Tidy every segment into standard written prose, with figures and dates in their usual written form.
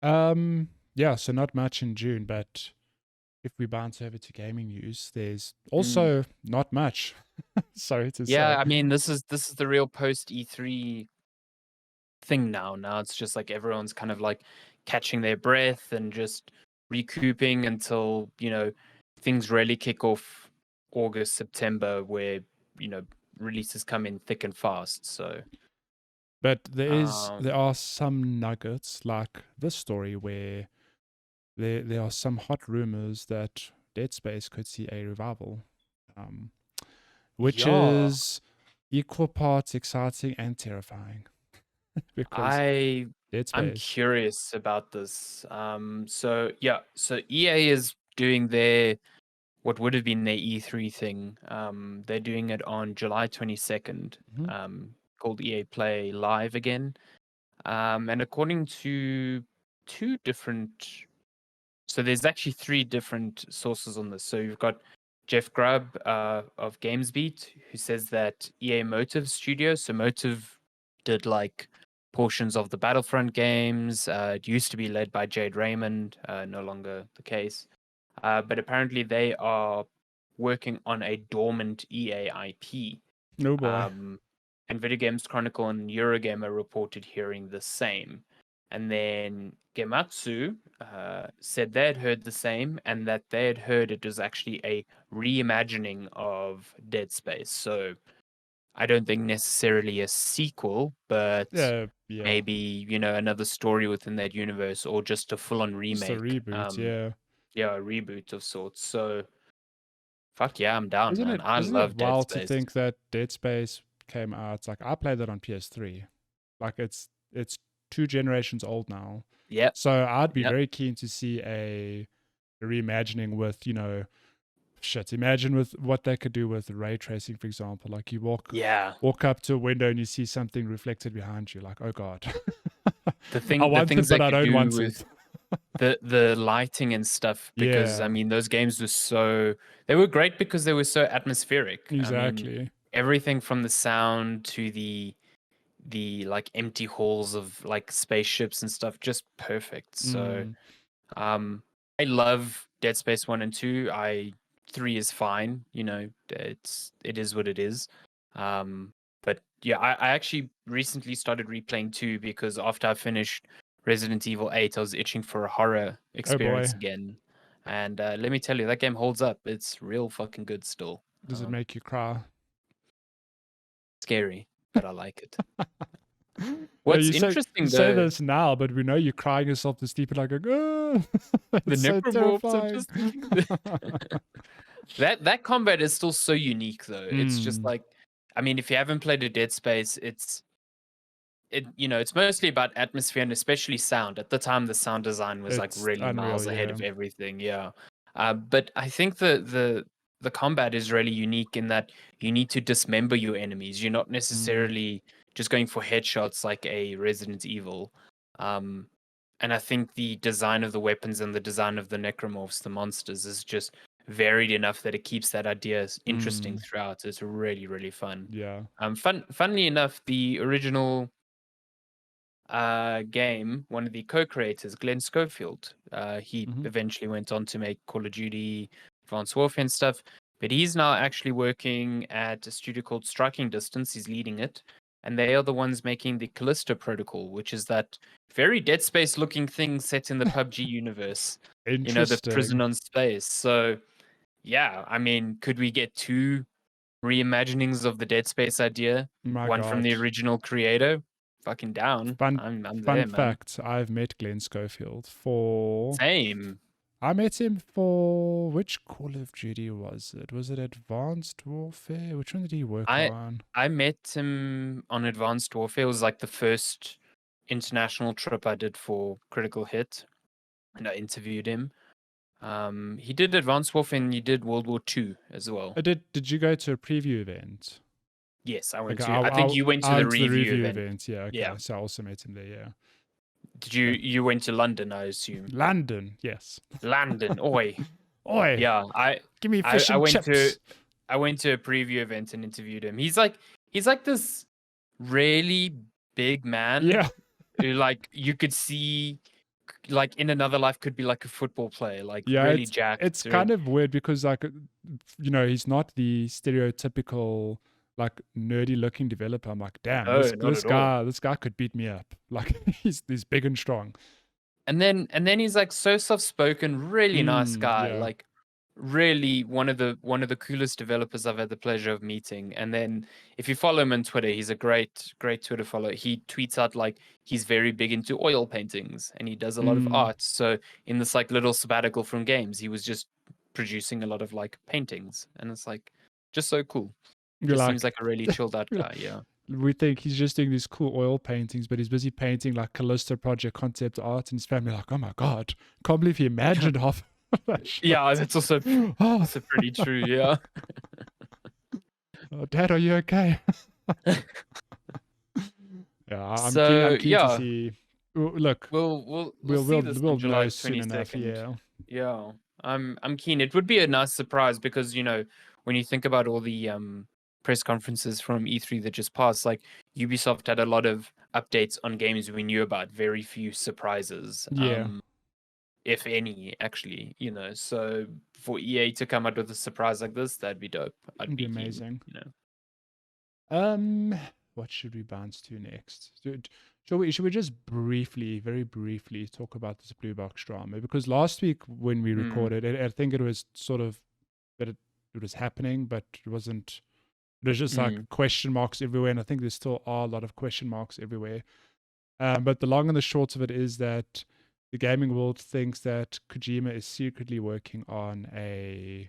Yeah, so not much in June, but if we bounce over to gaming news, there's Mm. also not much. Sorry to Yeah, say. I mean, this is the real post E3 thing now. Now it's just like everyone's kind of like catching their breath and just recouping until, things really kick off August, September, where, you know, releases come in thick and fast. So, But there um, are some nuggets like this story where there are some hot rumors that Dead Space could see a revival, um, which yeah, is equal parts exciting and terrifying because I Dead I'm Space. curious about this. So EA is doing their what would have been their E3 thing. They're doing it on July 22nd, Mhm. called EA Play Live again. And according to two different, so there's actually three different sources on this. So you've got Jeff Grubb of GamesBeat, who says that EA Motive Studio, so Motive did like portions of the Battlefront games. It used to be led by Jade Raymond, no longer the case. But apparently they are working on a dormant EA IP. Oh boy. Um, and Video Games Chronicle and Eurogamer reported hearing the same. And then Gematsu said they had heard the same and that they had heard it was actually a reimagining of Dead Space. So I don't think necessarily a sequel, but Yeah. maybe, another story within that universe or just a full on Just a remake. reboot, yeah. Yeah, a reboot of sorts. So fuck yeah, I'm down, Isn't man. it I isn't it love Dead wild to Space. think that Dead Space came out like I played that on PS3. Like it's two generations old now. Yep. So I'd be Yep. very keen to see a reimagining with, shit, imagine with what they could do with ray tracing, for example. Like you Yeah. walk up to a window and you see something reflected behind you, like, oh God. I The want it, things but they I could don't do want with it. the lighting and stuff, because I Yeah, mean those games were so they were great because they were so atmospheric. I mean, exactly. everything from the sound to the like empty halls of like spaceships and stuff, just perfect. So Mm, um I love Dead Space 1 and 2. I 3 is fine, it is what it is. But yeah, I actually recently started replaying 2 because after I finished Resident Evil 8, I was itching for a horror oh experience boy. again. And let me tell you, that game holds up. It's real fucking good still. Does it make you cry? Scary, but I like it. Yeah, What's you interesting say though, this now, but we know you're crying yourself to sleep and like, oh, the it's so necromorphs are terrifying. just that combat is still so unique though. It's just Mm, like, I mean, if you haven't played a Dead Space, it's mostly about atmosphere and especially sound. At the time, the sound design was like it's really unreal, miles ahead yeah. of everything. Yeah, but I think the combat is really unique in that you need to dismember your enemies. You're not Mm, necessarily just going for headshots like a Resident Evil. Um, and I think the design of the weapons and the design of the necromorphs, the monsters, is just varied enough that it keeps that idea interesting mm, throughout. It's really, really fun. yeah. Funnily enough, the original game, one of the co-creators, Glenn Schofield, he Hmm. eventually went on to make Call of Duty, Advanced Warfare and stuff. But he's now actually working at a studio called Striking Distance. He's leading it, and they are the ones making the Callisto Protocol, which is that very Dead Space looking thing set in the PUBG universe. The prison Interesting. on space. So yeah, I mean, could we get two reimaginings of the Dead Space idea? My One from God. the original creator? Fucking down. Fun I'm fun there, man. fact, I've met Glenn Schofield for Same. I met him for which Call of Duty was it? Was it Advanced Warfare? Which one did he work I on? I met him on Advanced Warfare. It was like the first international trip I did for Critical Hit, and I interviewed him. He did Advanced Warfare and he did World War II as well. Did you go to a preview event? Yes, I went Okay, to. I think you went to I the went to the review review event. event. Yeah, okay. Yeah. So I also met him there. Yeah, Did you went to London? I assume. London. Yes. London. Oi. Oi, Yeah. give me I fish I and went to chips. I went to a preview event and interviewed him. He's like this really big man Yeah. who, like, you could see like in another life could be like a football player, like Yeah, really it's jacked. kind of weird because like he's not the stereotypical like nerdy looking developer. I'm like, damn, No, this not this at all. guy this guy could beat me up. Like he's big and strong. And then he's like so soft spoken, really nice guy, Yeah. like really one of the coolest developers I've had the pleasure of meeting. And then if you follow him on Twitter, he's a great Twitter follow. He tweets out like he's very big into oil paintings and he does a lot of art. So in this like little sabbatical from games, he was just producing a lot of like paintings, and it's like just so cool. You're Just seems like, like a really chilled out guy. Yeah. we think he's just doing these cool oil paintings, but he's busy painting like Callisto Project concept art, and his family are like, oh my god, can't believe he imagined half of that shit. Yeah, that's also Oh, pretty true. Yeah. oh, Dad, are you okay? Yeah, I'm keen. So I'm keen to yeah, see. Look, we'll we'll see we'll this on we'll July know soon enough. 22nd. Yeah, Yeah, I'm keen. It would be a nice surprise because when you think about all the press conferences from E3 that just passed, like Ubisoft had a lot of updates on games we knew about, very few surprises. yeah, If any, actually. So for EA to come out with a surprise like this, that'd be dope. I'd it'd be be keen. amazing. What should we bounce to next? Should we just briefly, very briefly, talk about this blue box drama? Because last week when we Mm, recorded, I think it was sort of that it was happening, but it wasn't. It was just like mm. question marks everywhere, and I think there still are a lot of question marks everywhere. But the long and the short of it is that the gaming world thinks that Kojima is secretly working on a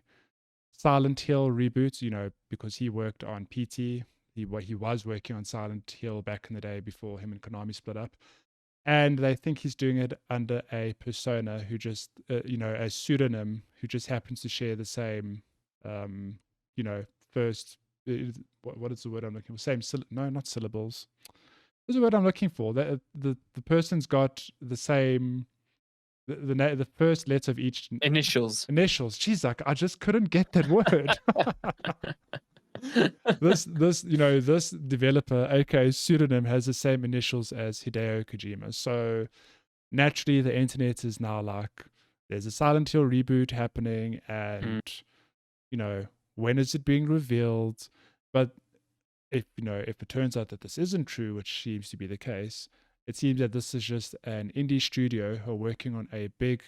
Silent Hill reboot, because he worked on PT. He was working on Silent Hill back in the day before him and Konami split up. And they think he's doing it under a persona who just, a pseudonym who just happens to share the same, first, what is the word I'm looking for? No, not syllables. What's the word I'm looking for? The person's got the same the first letter of each Initials. initials. Jeez, I just couldn't get that word. this developer, aka pseudonym, has the same initials as Hideo Kojima. So naturally, the internet is now like, there's a Silent Hill reboot happening, and when is it being revealed? But if it turns out that this isn't true, which seems to be the case, it seems that this is just an indie studio who are working on a big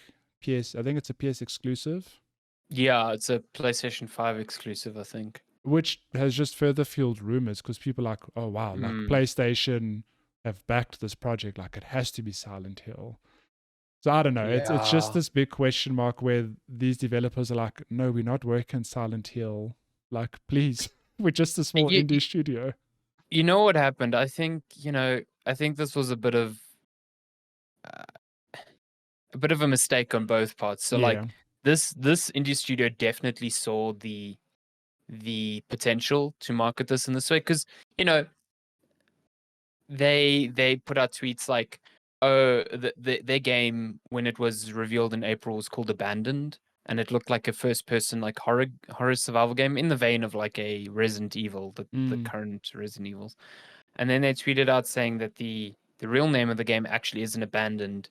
I think it's a PS exclusive, Yeah, it's a PlayStation 5 exclusive, I think. which has just further fueled rumors because people are like, oh wow, like PlayStation have backed this project, like it has to be Silent Hill. So I don't know. It's just Yeah. this big question mark where these developers are like, no, we're not working Silent Hill. Like, please, we're just a small You, indie studio. you know what happened? I think this was uh, a bit of a mistake on both parts. So like Yeah. this indie studio definitely saw the potential to market this in this way because you know they put out tweets like, oh, their game when it was revealed in April was called Abandoned, and it looked like a first person like horror survival game in the vein of like a Resident Evil, the current Resident Evils. And then they tweeted out saying that the real name of the game actually isn't Abandoned.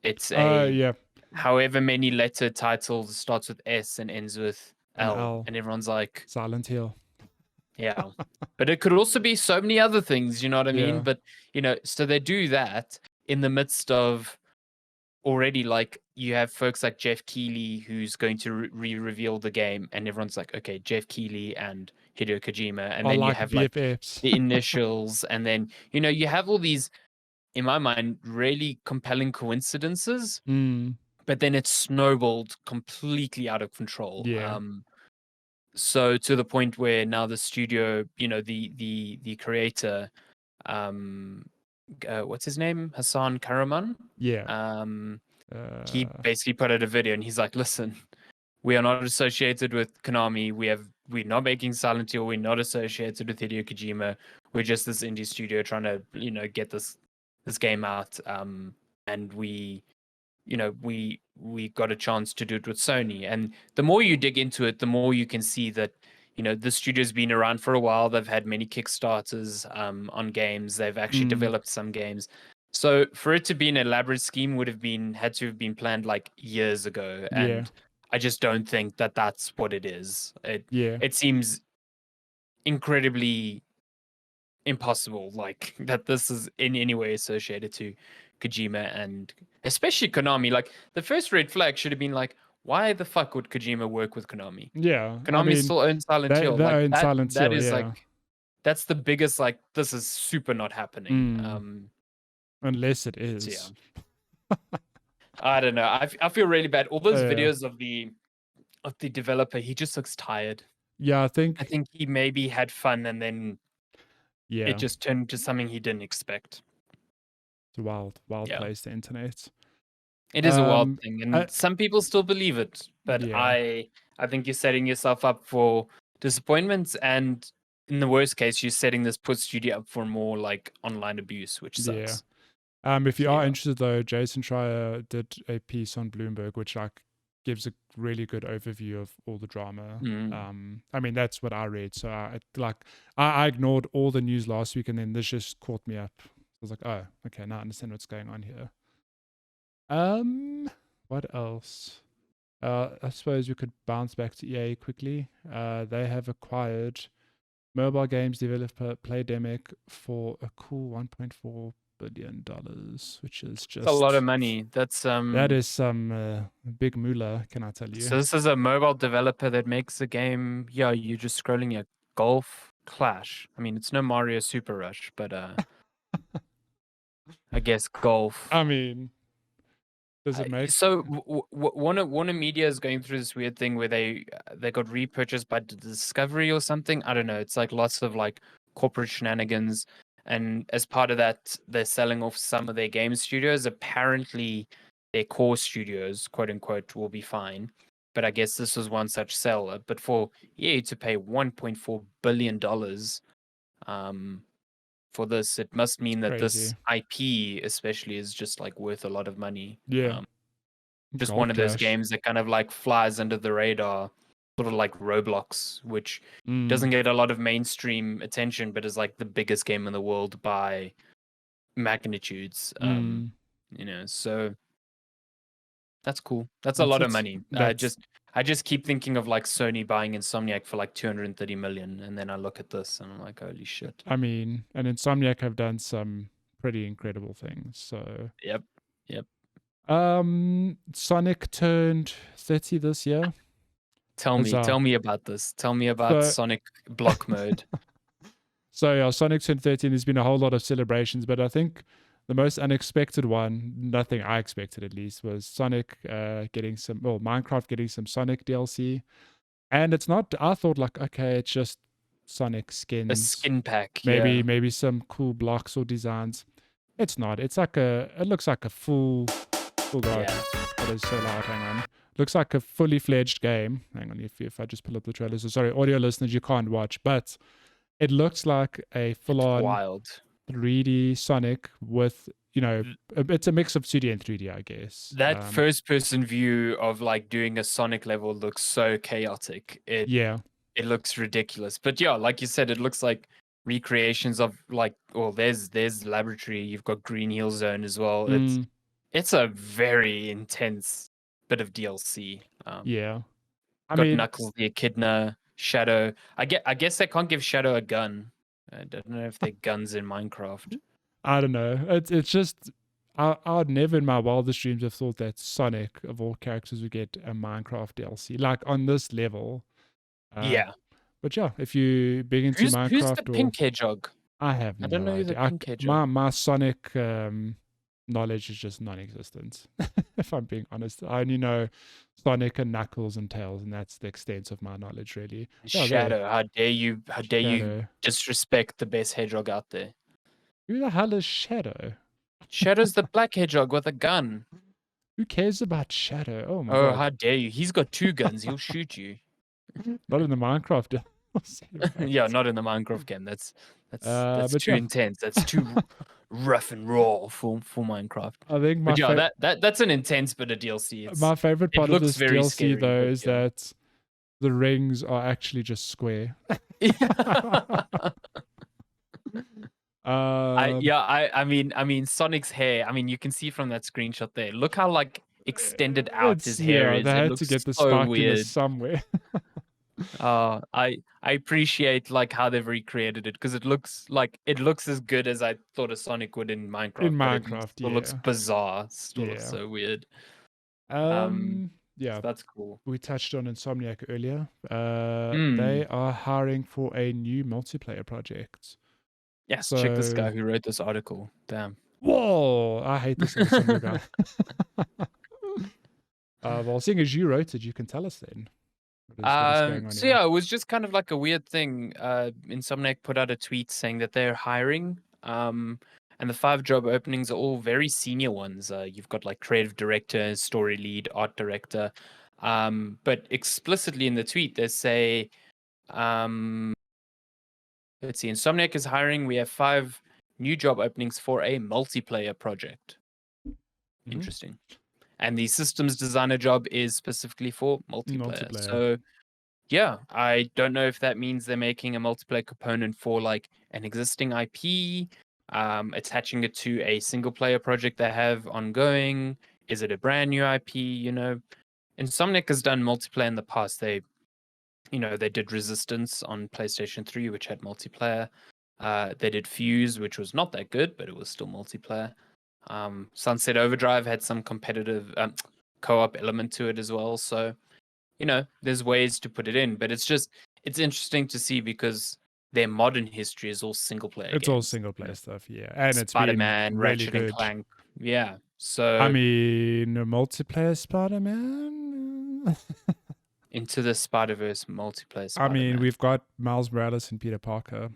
It's a Yeah. however many letter title starts with S and ends with An L, L. and everyone's like, Silent Hill. yeah. But it could also be so many other things, you know what I mean? Yeah. But so they do that in the midst of already like you have folks like Jeff Keighley who's going to re-reveal the game, and everyone's like, okay, Jeff Keighley and Hideo Kojima, and I then you like have like BFFs. the initials, and then you have all these, in my mind, really compelling coincidences, but then it snowballed completely out of control. Yeah. So to the point where now the studio, the creator, what's his name, Hassan Karaman, Yeah. he basically put out a video and he's like, listen, we are not associated with Konami. We're not making Silent Hill. We're not associated with Hideo Kojima. We're just this indie studio trying to, get this game out. And we got a chance to do it with Sony. And the more you dig into it, the more you can see that, the studio's been around for a while. They've had many Kickstarters on games. They've actually developed some games. So for it to be an elaborate scheme would have had to have been planned like years ago, Yeah, and I just don't think that that's what it is. yeah, It seems incredibly impossible, like that this is in any way associated to Kojima and especially Konami. Like the first red flag should have been like, why the fuck would Kojima work with Konami? yeah. I Konami mean, still owns Silent Hill. they Like own that Silent that Hill. is Yeah, like that's the biggest like this is super not happening. unless it So yeah. is. I don't know. I feel really bad. All those Yeah. videos of the developer, he just looks tired. Yeah, I I think. think he maybe had fun and then it Yeah, just turned into something he didn't expect. it's a wild Yeah. place, the internet. It is a wild Um, thing, I, and some people still believe it. But yeah, I think you're setting yourself up for disappointments, and in the worst case, you're setting this Put Studio up for more like online abuse, which yeah. sucks. If you So are yeah. interested though, Jason Schreier did a piece on Bloomberg which like gives a really good overview of all the drama. I mean that's what I read, so I ignored all the news last week, and then this just caught me up. I was like, oh, okay, now I understand what's going on here. What else? I suppose we could bounce back to EA quickly. They have acquired mobile games developer Playdemic for a cool $1.4 billion, which is It's a lot of just money. that is some big moolah, can I tell you? So this is a mobile developer that makes a game. Yeah, you're just scrolling your Golf Clash. I mean, it's no Mario Super Rush, but I guess golf. I mean, does it make So Warner Media is going through this weird thing where they got repurchased by Discovery or something. I don't know. It's like lots of like corporate shenanigans, and as part of that, they're selling off some of their game studios. Apparently, their core studios, quote unquote, will be fine. But I guess this was one such sell. But for EA to pay $1.4 billion, for this, it must mean that this crazy? IP especially is just like worth a lot of money. Yeah, Just one Golf of those Clash. games that kind of like flies under the radar, sort of like Roblox, which Mm, doesn't get a lot of mainstream attention, but is like the biggest game in the world by magnitudes. mm. So that's cool. That's a That's lot of it's money. that's I just keep thinking of like Sony buying Insomniac for like 230 million, and then I look at this and I'm like, holy shit. I mean, and Insomniac have done some pretty incredible things. So Yep. Yep. Sonic turned 30 this year. Tell Bizarre. me about this. Tell me about So Sonic block mode. So yeah, Sonic turned 13. There's been a whole lot of celebrations, but I think the most unexpected one, nothing I expected at least, was Sonic getting some, well, Minecraft getting some Sonic DLC. And it's not, I thought like, okay, it's just Sonic A skins, skin pack, yeah. maybe some cool blocks or designs. It's not. It's like it looks like a oh god, Yeah. that is so loud. Hang on. Looks like a fully fledged game. Hang on, if I just pull up the trailer. So sorry, audio listeners, you can't watch, but it looks like a It's full-on wild. 3D Sonic with, it's a mix of 2D and 3D, I guess. That first person view of like doing a Sonic level looks so chaotic. Yeah. It looks ridiculous. But yeah, like you said, it looks like recreations of like, well, there's Laboratory, you've got Green Hill Zone as well. Mm, It's a very intense bit of DLC. yeah. I Got mean, Knuckles the Echidna, Shadow. I guess they can't give Shadow a gun. I don't know if there are guns in Minecraft. I don't know. It's just I'd never in my wildest dreams have thought that Sonic of all characters would get a Minecraft DLC like on this level. Yeah. But yeah, if you big into Who's the Minecraft or pink hedgehog? I have I don't no know who the idea. pink hedgehog. My Sonic knowledge is just non-existent. If I'm being honest, I only know Sonic and Knuckles and Tails, and that's the extent of my knowledge, really. Yeah, Shadow. How dare you? How dare you Shadow. disrespect the best hedgehog out there? Who the hell is Shadow? Shadow's the black hedgehog with a gun. Who cares about Shadow? Oh my Oh, god! how dare you? He's got 2 guns. He'll shoot you. Not in the Minecraft. Yeah, not in the Minecraft game. That's but too yeah, intense. That's too rough and raw for Minecraft. I think But yeah, that's an intense bit of DLC. my favorite It part of looks this very DLC scary, though but is yeah. that the rings are actually just square. Um, I mean Sonic's hair. I mean, you can see from that screenshot there. Look how like extended out it's his hair yeah, they is. It had to looks get the so spikiness weird. somewhere. I appreciate like how they've recreated it because it looks as good as I thought a Sonic would in In Minecraft, but it Minecraft, still looks yeah. bizarre. Still looks Yeah. so weird. So Yeah, that's cool. we touched on Insomniac earlier. Hmm. They are hiring for a new multiplayer project. Yes, check this So, guy who wrote this article. Damn. whoa, I hate this Alessandro guy. Well, seeing as you wrote it, you can tell us then what is going on So here. yeah, it was just kind of like a weird thing. Insomniac put out a tweet saying that they're hiring. And the 5 job openings are all very senior ones. You've got like creative director, story lead, art director. But explicitly in the tweet, they say, um, let's see, Insomniac is hiring. We have 5 new job openings for a multiplayer project. Hmm. Interesting. And the systems designer job is specifically for multiplayer. Multiplayer. So yeah, I don't know if that means they're making a multiplayer component for like an existing IP, attaching it to a single player project they have ongoing. Is it a brand new IP? Insomniac has done multiplayer in the past. They did Resistance on PlayStation 3, which had multiplayer. They did Fuse, which was not that good, but it was still multiplayer. Sunset Overdrive had some competitive co-op element to it as well. So there's ways to put it in, but it's interesting to see because their modern history is all single player It's all games. single player stuff, yeah. And it's been Spider-Man, really Ratchet and good. Clank. Yeah. I So mean, a multiplayer Spider Man? into the Spider-Verse multiplayer I mean, Spider-Man. we've got Miles Morales and Peter Parker.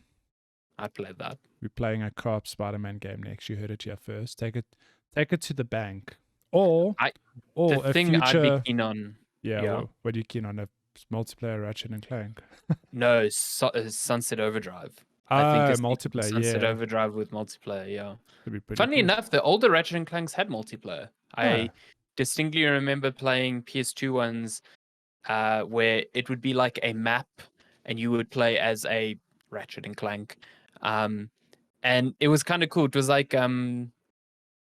I played that. We're playing a co-op Spider-Man game next. You heard it here first. Take it to the bank. Or I the or a thing I'd be future keen on. yeah, Yeah. what are you keen on? A multiplayer Ratchet and Clank. No, Sunset Overdrive. I think Ah, a sequel to multiplayer, Sunset yeah. Overdrive with multiplayer, yeah. That'd be pretty Funny cool. enough, the older Ratchet and Clanks had multiplayer. I Ah, distinctly remember playing PS2 ones where it would be like a map and you would play as a Ratchet and Clank. Um, and it was kind of cool. It was like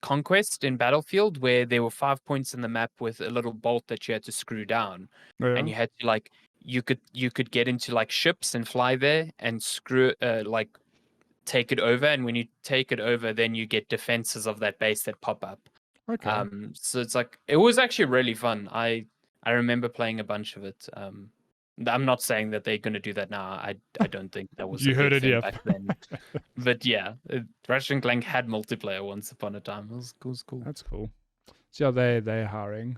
Conquest in Battlefield, where there were 5 points in the map with a little bolt that you had to screw down. yeah. And you had to like you could get into like ships and fly there and screw like take it over. And when you take it over, then you get defenses of that base that pop up. Okay. So it's like it was actually really fun. I remember playing a bunch of it. I'm not saying that they're going to do that now. I don't think that was a You heard big it thing here. back then. But yeah, Ratchet and Clank had multiplayer once upon a time. It was cool. That's cool. See how they're hiring.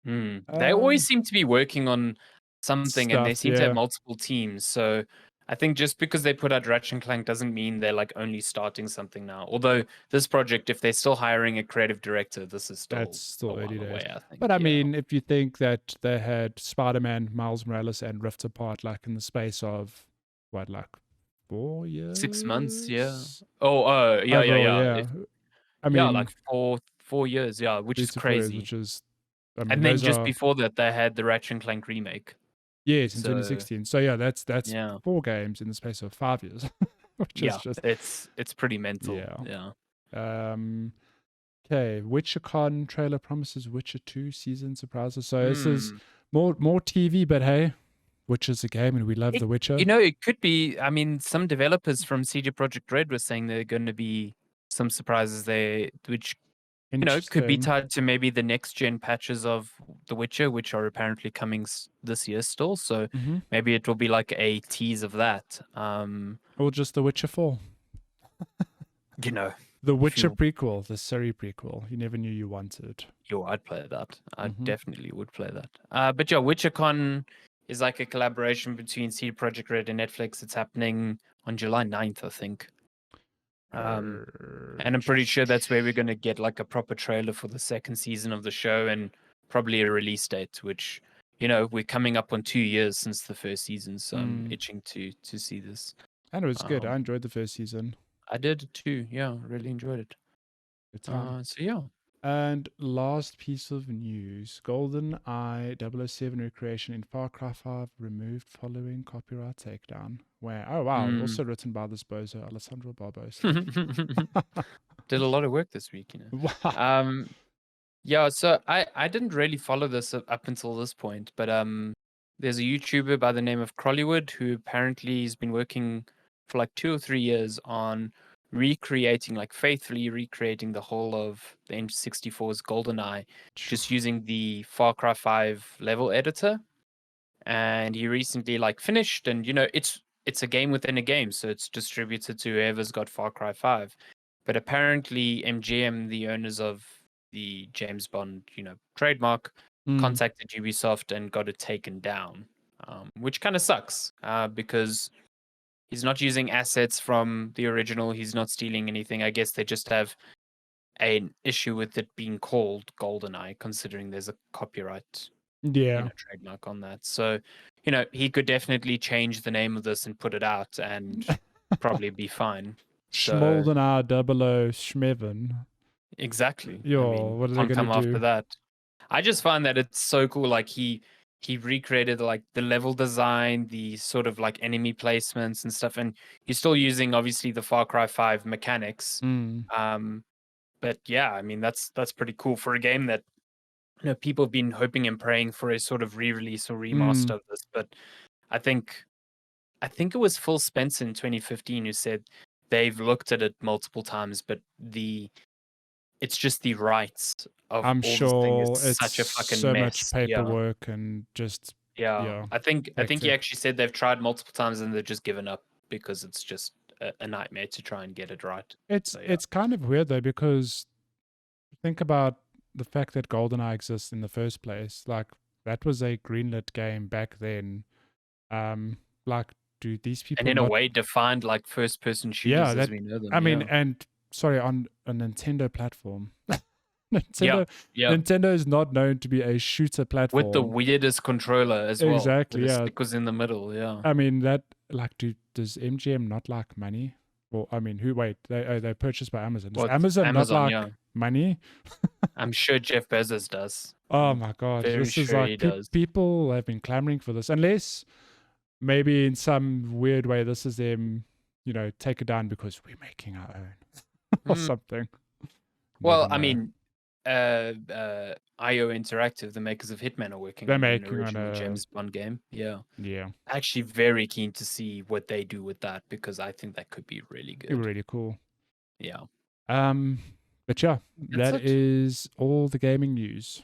They always Um seem to be working on something, and they stuff, seem to have yeah. multiple teams. So I think just because they put out Ratchet and Clank doesn't mean they're like only starting something now. Although this project, if they're still hiring a creative director, this is That's still a still early while days. away. I But think. I Yeah. mean, if you think that they had Spider-Man, Miles Morales, and Rift Apart like in the space of what, like 6 months, yeah.4 years? Oh, yeah, yeah, Overall, yeah. yeah. I Yeah, mean, like 4 years, yeah, which three is to 4 years, crazy. which is, I mean, And then those just are before that, they had the Ratchet and Clank remake. years in So 2016. So yeah, that's yeah, 4 games in the space of 5 years, which is yeah, just it's pretty mental. yeah. Yeah. Um, okay, WitcherCon trailer promises Witcher 2 season surprises. So this is Hmm. more TV, but hey, Witcher's a game and we love It, The Witcher. it could be. I mean, some developers from CG Project Red were saying there are going to be some surprises there, which could be Interesting. tied to maybe the next gen patches of The Witcher, which are apparently coming this year still. So Hmm. maybe it will be like a tease of that. Or just The Witcher 4. You know, The if Witcher you, prequel, the Siri prequel. You never knew you wanted. I'd play that. I Hmm. definitely would play that. But yeah, WitcherCon is like a collaboration between CD Projekt Red and Netflix. It's happening on July 9th, I think. And I'm pretty sure that's where we're going to get like a proper trailer for the second season of the show and probably a release date, which, we're coming up on 2 years since the first season. So I'm itching to see this. And it was good. I Um, enjoyed the first season. I did too. Yeah, really enjoyed it. Good time. So yeah. And last piece of news: GoldenEye 007 recreation in Far Cry 5 removed following copyright takedown. Where oh wow, Mm. also written by this bozo Alessandro Barbosa. Did a lot of work this week, you know. Wow. Yeah, so I didn't really follow this up until this point, but there's a YouTuber by the name of Crollywood who apparently has been working for like 2 or 3 years on recreating, like faithfully recreating the whole of the N64's GoldenEye, just using the Far Cry 5 level editor. And he recently like finished, and it's a game within a game, so it's distributed to whoever's got Far Cry 5. But apparently MGM, the owners of the James Bond, trademark, Mm, contacted Ubisoft and got it taken down, which kind of sucks because he's not using assets from the original. He's not stealing anything. I guess they just have an issue with it being called GoldenEye, considering there's a copyright, yeah. trademark on that. So, he could definitely change the name of this and put it out and probably be fine. So, Schmoldener 00 Schmeven. exactly. I Yo, mean, what are they can't gonna come after do? that. I just find that it's so cool. Like he recreated like the level design, the sort of like enemy placements and stuff, and he's still using obviously the Far Cry 5 mechanics. Mm, Um, but yeah, I mean that's pretty cool for a game that people have been hoping and praying for a sort of re-release or remaster mm, of this. But I think I think it was Phil Spencer in 2015 who said they've looked at it multiple times, but it's just the rights of I'm all this thing is sure it's such a fucking so much mess. Yeah. paperwork and just Yeah. yeah, I think he hectic. actually said they've tried multiple times and they've just given up because it's just a nightmare to try and get it right. It's So yeah. it's kind of weird though because think about the fact that GoldenEye exists in the first place. Like that was a greenlit game back then. Um, like do these And people in a not? way defined like first person Yeah, shooters as that we know I them. mean, Yeah. and sorry, on a Nintendo platform. Yeah. Nintendo Yeah. Nintendo is not known to be a shooter With the platform. weirdest controller as well. Exactly. The Yeah. stick was in the middle. Yeah. I mean that like does MGM not like money? Well, I mean, who wait, they purchased by Amazon. Does Well, it's Amazon not Amazon, like yeah. money? I'm sure Jeff Bezos does. Oh I'm my god, very this is sure like he does. people have been clamoring for this. Unless maybe in some weird way this is them, take it down because we're making our own or Mm. something. Never Well, I know. mean, IO Interactive, the makers of Hitman, are working They're on an making on original a James Bond game. Yeah. yeah, Actually, very keen to see what they do with that because I think that could be really good. really cool. Yeah. Um, but yeah, That's that it. is all the gaming news.